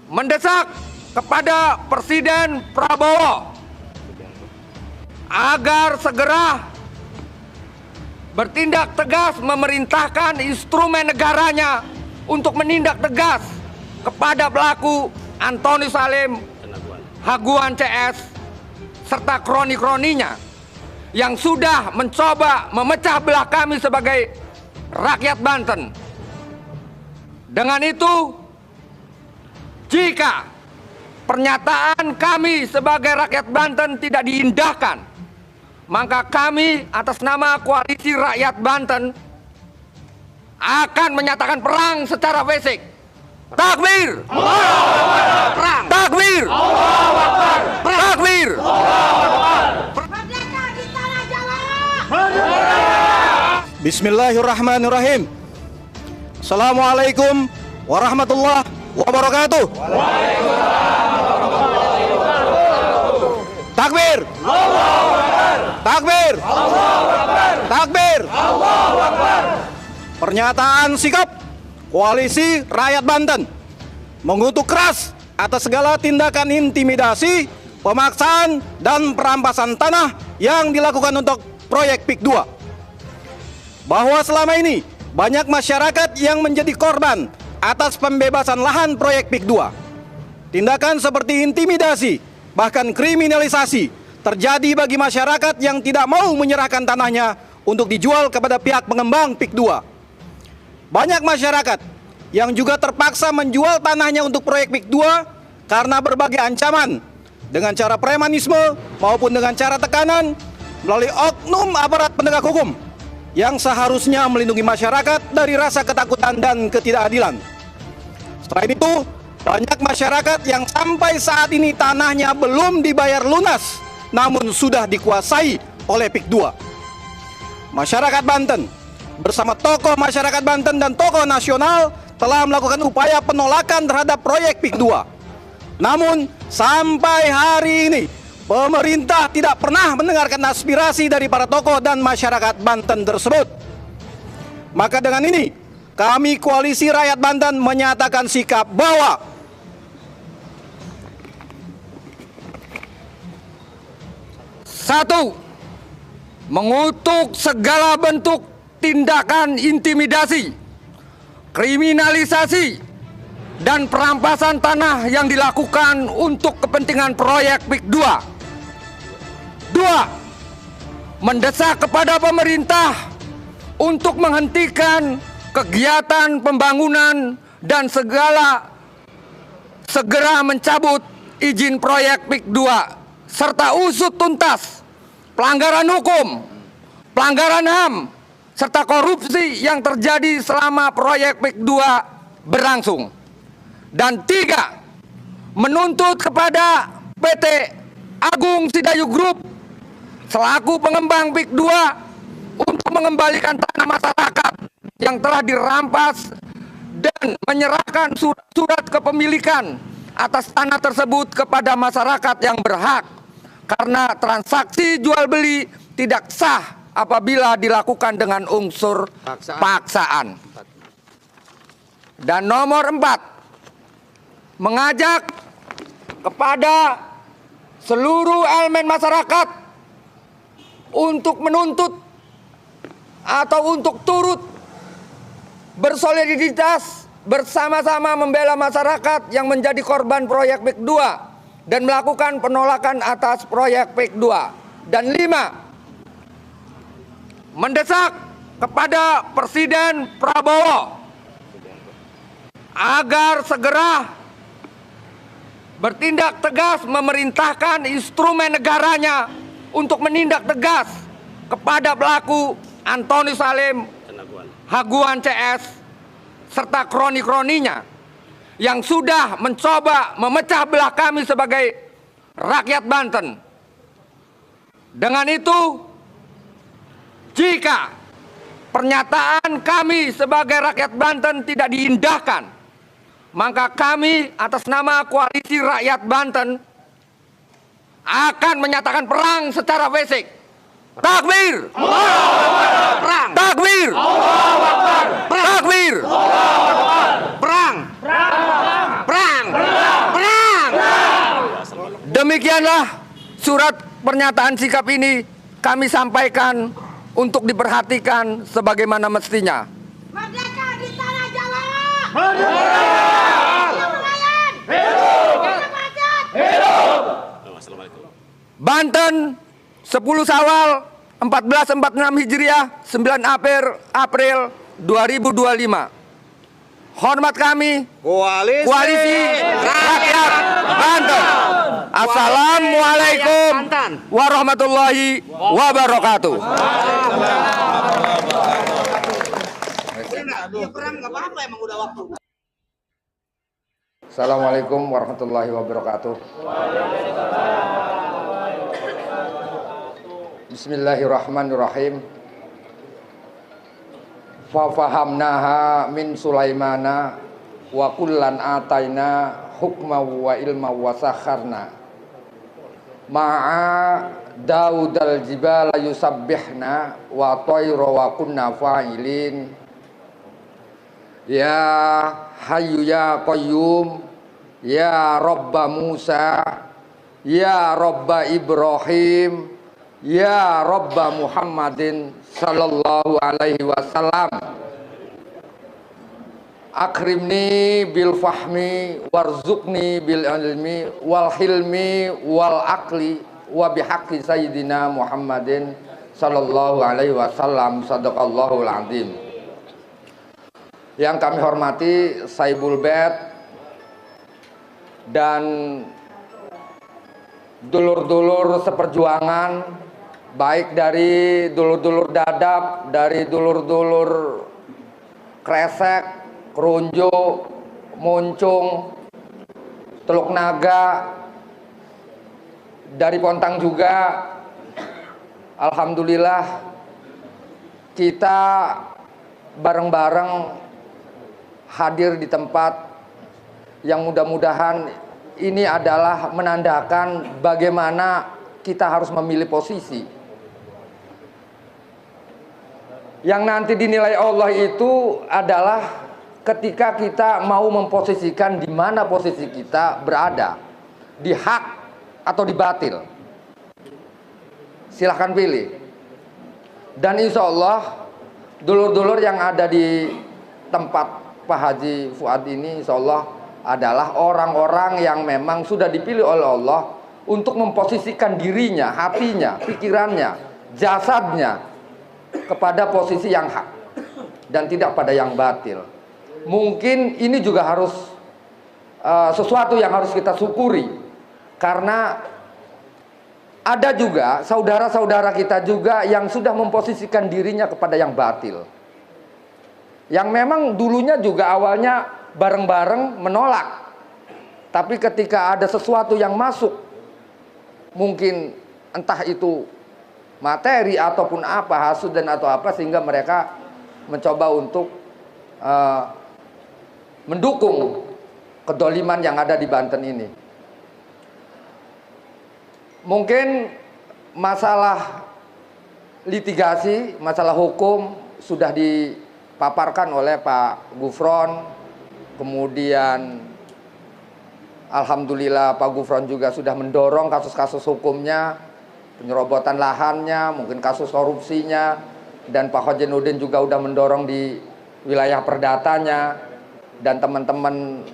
mendesak kepada Presiden Prabowo agar segera bertindak tegas memerintahkan instrumen negaranya untuk menindak tegas kepada pelaku Antoni Salim, Hagua CS, serta kroni-kroninya yang sudah mencoba memecah belah kami sebagai rakyat Banten. Dengan itu, jika pernyataan kami sebagai rakyat Banten tidak diindahkan, maka kami atas nama Koalisi Rakyat Banten akan menyatakan perang secara fisik. Takbir! Perang! Takbir! Takbir! Merdeka di tanah Jawa! Bismillahirrahmanirrahim. Assalamualaikum warahmatullahi wabarakatuh. Takbir! Takbir! Takbir! Pernyataan sikap Koalisi Rakyat Banten mengutuk keras atas segala tindakan intimidasi, pemaksaan, dan perampasan tanah yang dilakukan untuk proyek PIK 2. Bahwa selama ini banyak masyarakat yang menjadi korban atas pembebasan lahan proyek PIK 2. Tindakan seperti intimidasi, bahkan kriminalisasi terjadi bagi masyarakat yang tidak mau menyerahkan tanahnya untuk dijual kepada pihak pengembang PIK 2. Banyak masyarakat yang juga terpaksa menjual tanahnya untuk proyek PIK 2 karena berbagai ancaman dengan cara premanisme maupun dengan cara tekanan melalui oknum aparat penegak hukum yang seharusnya melindungi masyarakat dari rasa ketakutan dan ketidakadilan. Selain itu, banyak masyarakat yang sampai saat ini tanahnya belum dibayar lunas namun sudah dikuasai oleh PIK 2. Masyarakat Banten bersama tokoh masyarakat Banten dan tokoh nasional telah melakukan upaya penolakan terhadap proyek PIK 2. Namun sampai hari ini pemerintah tidak pernah mendengarkan aspirasi dari para tokoh dan masyarakat Banten tersebut. Maka dengan ini kami Koalisi Rakyat Banten menyatakan sikap bahwa satu, mengutuk segala bentuk tindakan intimidasi, kriminalisasi, dan perampasan tanah yang dilakukan untuk kepentingan proyek PIK 2. 2. Mendesak kepada pemerintah untuk menghentikan kegiatan pembangunan dan segera mencabut izin proyek PIK 2 serta usut tuntas pelanggaran hukum, pelanggaran HAM, serta korupsi yang terjadi selama proyek PIK 2 berlangsung. Dan 3, menuntut kepada PT Agung Sedayu Group selaku pengembang PIK 2 untuk mengembalikan tanah masyarakat yang telah dirampas dan menyerahkan surat kepemilikan atas tanah tersebut kepada masyarakat yang berhak, karena transaksi jual beli tidak sah apabila dilakukan dengan unsur paksaan. Dan nomor 4, mengajak kepada seluruh elemen masyarakat untuk menuntut atau untuk turut bersolidaritas bersama-sama membela masyarakat yang menjadi korban proyek PIK 2 dan melakukan penolakan atas proyek PIK 2. Dan 5, mendesak kepada Presiden Prabowo agar segera bertindak tegas memerintahkan instrumen negaranya untuk menindak tegas kepada pelaku Antoni Salim, Hagua CS, serta kroni-kroninya yang sudah mencoba memecah belah kami sebagai rakyat Banten. Dengan itu, jika pernyataan kami sebagai rakyat Banten tidak diindahkan, maka kami atas nama Koalisi Rakyat Banten akan menyatakan perang secara fisik. Takbir! Perang! Takbir! Takbir! Perang! Perang! Demikianlah surat pernyataan sikap ini kami sampaikan untuk diperhatikan sebagaimana mestinya. Merdeka di tanah Jawa. Hidup nelayan. Hidup rakyat. Banten 10 Syawal 1446 Hijriah 9 April 2025. Hormat kami Koalisi Rakyat Banten. Assalamualaikum warahmatullahi wabarakatuh. Assalamualaikum warahmatullahi wabarakatuh. Bismillahirrahmanirrahim. Fafahamnaha min Sulaimana wa kullan ataina hukma wa ilma wa sakharna ma'a Daudal jibala yusabbihna wa tayra wa kunna fa'ilin. Ya Hayyu ya Qayyum ya Rabba Musa ya Rabba Ibrahim ya Rabba Muhammadin sallallahu alaihi wasallam. Akrimni bil fahmi warzuqni bil ilmi wal hilmi wal akli wa bihaqqi sayyidina Muhammadin sallallahu alaihi wasallam. Sadaqallahul azim. Yang kami hormati Saibul Bait dan dulur-dulur seperjuangan, baik dari dulur-dulur Dadap, dari dulur-dulur Kresek, Kerunjo, Muncung, Teluk Naga, dari Pontang juga. Alhamdulillah kita bareng-bareng hadir di tempat yang mudah-mudahan ini adalah menandakan bagaimana kita harus memilih posisi yang nanti dinilai Allah. Itu adalah ketika kita mau memposisikan di mana posisi kita berada, di hak atau di batil. Silahkan pilih. Dan insya Allah dulur-dulur yang ada di tempat Pak Haji Fuad ini insya Allah adalah orang-orang yang memang sudah dipilih oleh Allah untuk memposisikan dirinya, hatinya, pikirannya, jasadnya kepada posisi yang hak dan tidak pada yang batil. Mungkin ini juga harus sesuatu yang harus kita syukuri, karena ada juga saudara-saudara kita juga yang sudah memposisikan dirinya kepada yang batil, yang memang dulunya juga awalnya bareng-bareng menolak, tapi ketika ada sesuatu yang masuk, mungkin entah itu materi ataupun apa, hasud dan atau apa, sehingga mereka mencoba untuk mendukung kedoliman yang ada di Banten ini. Mungkin masalah litigasi, masalah hukum sudah dipaparkan oleh Pak Gufron. Kemudian alhamdulillah Pak Gufron juga sudah mendorong kasus-kasus hukumnya, penyerobotan lahannya, mungkin kasus korupsinya, dan Pak Hojenudin juga sudah mendorong di wilayah perdatanya. Dan teman-teman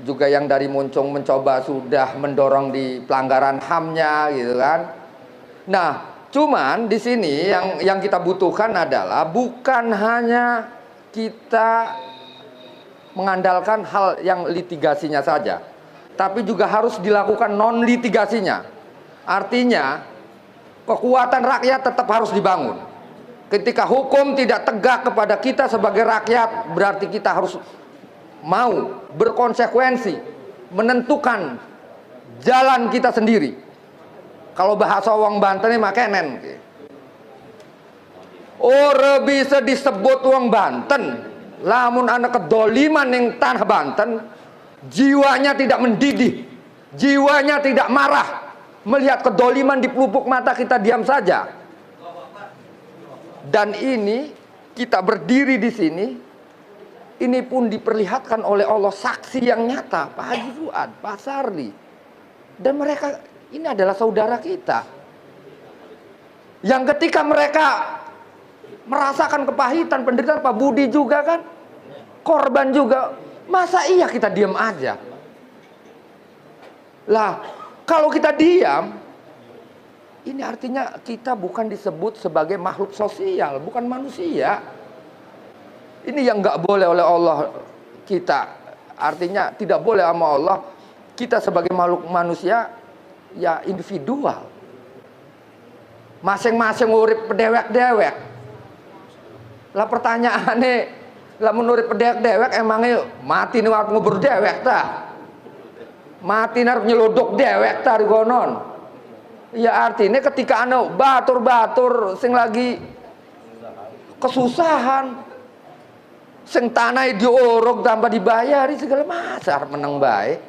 juga yang dari Muncung mencoba sudah mendorong di pelanggaran HAM-nya gitu kan. Nah, cuman di sini yang kita butuhkan adalah bukan hanya kita mengandalkan hal yang litigasinya saja, tapi juga harus dilakukan non litigasinya. Artinya kekuatan rakyat tetap harus dibangun. Ketika hukum tidak tegak kepada kita sebagai rakyat, berarti kita harus mau berkonsekuensi, menentukan jalan kita sendiri. Kalau bahasa wong Banten ini makenen. Ora bisa disebut wong Banten, lamun anak kedoliman yang tanah Banten, jiwanya tidak mendidih, jiwanya tidak marah, melihat kedoliman di pelupuk mata kita diam saja. Dan ini kita berdiri di sini, ini pun diperlihatkan oleh Allah, saksi yang nyata, Pak Haji Fuad, Pak Sarli, Dan mereka ini adalah saudara kita. Yang ketika mereka merasakan kepahitan, penderitaan, Pak Budi juga kan korban juga. Masa iya kita diam aja? Lah, kalau kita diam, ini artinya kita bukan disebut sebagai makhluk sosial, bukan manusia. Ini yang nggak boleh oleh Allah kita. Artinya tidak boleh sama Allah kita sebagai makhluk manusia ya individual. Masing-masing urip pedewek-dewek. Lah pertanyaannya, lah menurut pedewek-dewek emangnya mati nih waktu ngubur dewek ta? Mati narap nyelodok dewek ta di konon. Ya artinya ketika anu batur-batur sing lagi kesusahan, sing tanah diorok tanpa dibayari segala macam menang baik.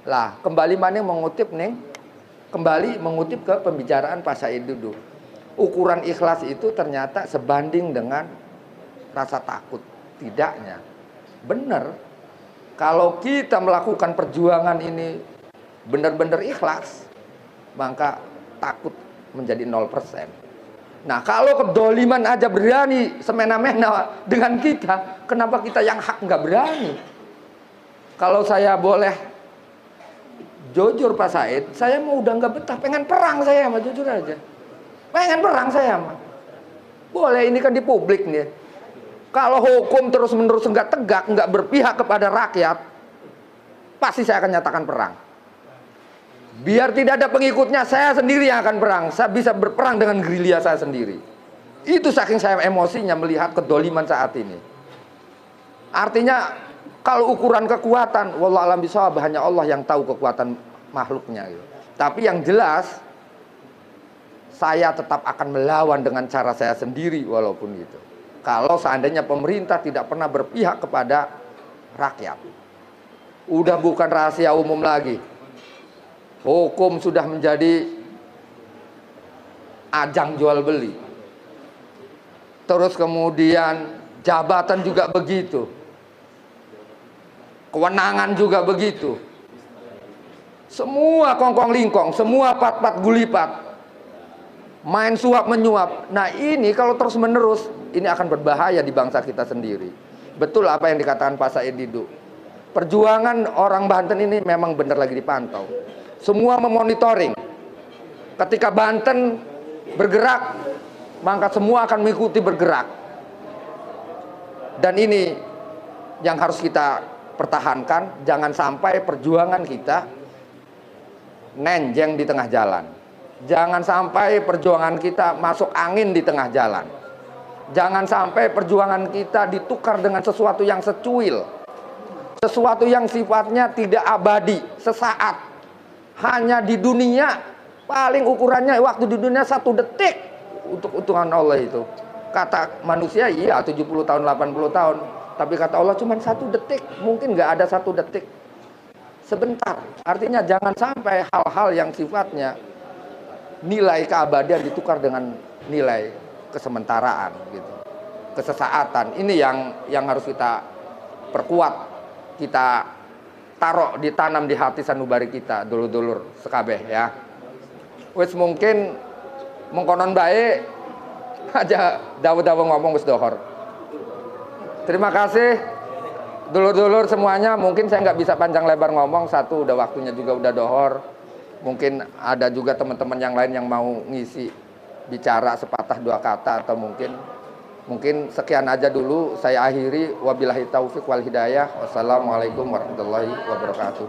Lah kembali mana mengutip nih? Kembali mengutip ke pembicaraan Pak Said Didu. Ukuran ikhlas itu ternyata sebanding dengan rasa takut. Tidaknya. Benar. Kalau kita melakukan perjuangan ini benar-benar ikhlas, maka takut menjadi 0%. Nah kalau kedoliman aja berani semena-mena dengan kita, kenapa kita yang hak nggak berani? Kalau saya boleh jujur Pak Said, saya mau udah nggak betah, pengen perang saya mah, jujur aja. Pengen perang saya mah. Boleh, ini kan di publik nih. Kalau hukum terus-menerus nggak tegak, nggak berpihak kepada rakyat, pasti saya akan nyatakan perang. Biar tidak ada pengikutnya, saya sendiri yang akan perang. Saya bisa berperang dengan gerilya saya sendiri. Itu saking saya emosinya melihat kedoliman saat ini. Artinya kalau ukuran kekuatan, wallahu a'lam bishawab, hanya Allah yang tahu kekuatan makhluknya gitu. Tapi yang jelas saya tetap akan melawan dengan cara saya sendiri walaupun gitu. Kalau seandainya pemerintah tidak pernah berpihak kepada rakyat. Udah bukan rahasia umum lagi. Hukum sudah menjadi ajang jual beli. Terus kemudian jabatan juga begitu. Kewenangan juga begitu. Semua kongkong lingkong, semua pat-pat gulipat. Main suap menyuap. Nah ini kalau terus menerus, ini akan berbahaya di bangsa kita sendiri. Betul apa yang dikatakan Pak Said Didu. Perjuangan orang Banten ini memang benar lagi dipantau. Semua memonitoring. Ketika Banten bergerak, maka semua akan mengikuti bergerak. Dan ini yang harus kita pertahankan. Jangan sampai perjuangan kita nenjeng di tengah jalan. Jangan sampai perjuangan kita masuk angin di tengah jalan. Jangan sampai perjuangan kita ditukar dengan sesuatu yang secuil. Sesuatu yang sifatnya tidak abadi, sesaat. Hanya di dunia, paling ukurannya waktu di dunia 1 detik untuk utuhan Allah itu. Kata manusia iya 70 tahun, 80 tahun. Tapi kata Allah cuma 1 detik, mungkin nggak ada 1 detik. Sebentar, artinya jangan sampai hal-hal yang sifatnya nilai keabadian ditukar dengan nilai kesementaraan gitu. Kesesaatan. Ini yang harus kita perkuat, kita taruh, ditanam di hati sanubari kita, dulur-dulur sekabeh ya. Wis mungkin mengkonon baik aja dawa-dawa ngomong wis dohor. Terima kasih dulur-dulur semuanya. Mungkin saya nggak bisa panjang lebar ngomong, satu udah waktunya juga udah dohor. Mungkin ada juga teman-teman yang lain yang mau ngisi bicara sepatah 2 kata atau mungkin sekian aja dulu saya akhiri. Wabillahi taufik wal hidayah. Wassalamualaikum warahmatullahi wabarakatuh.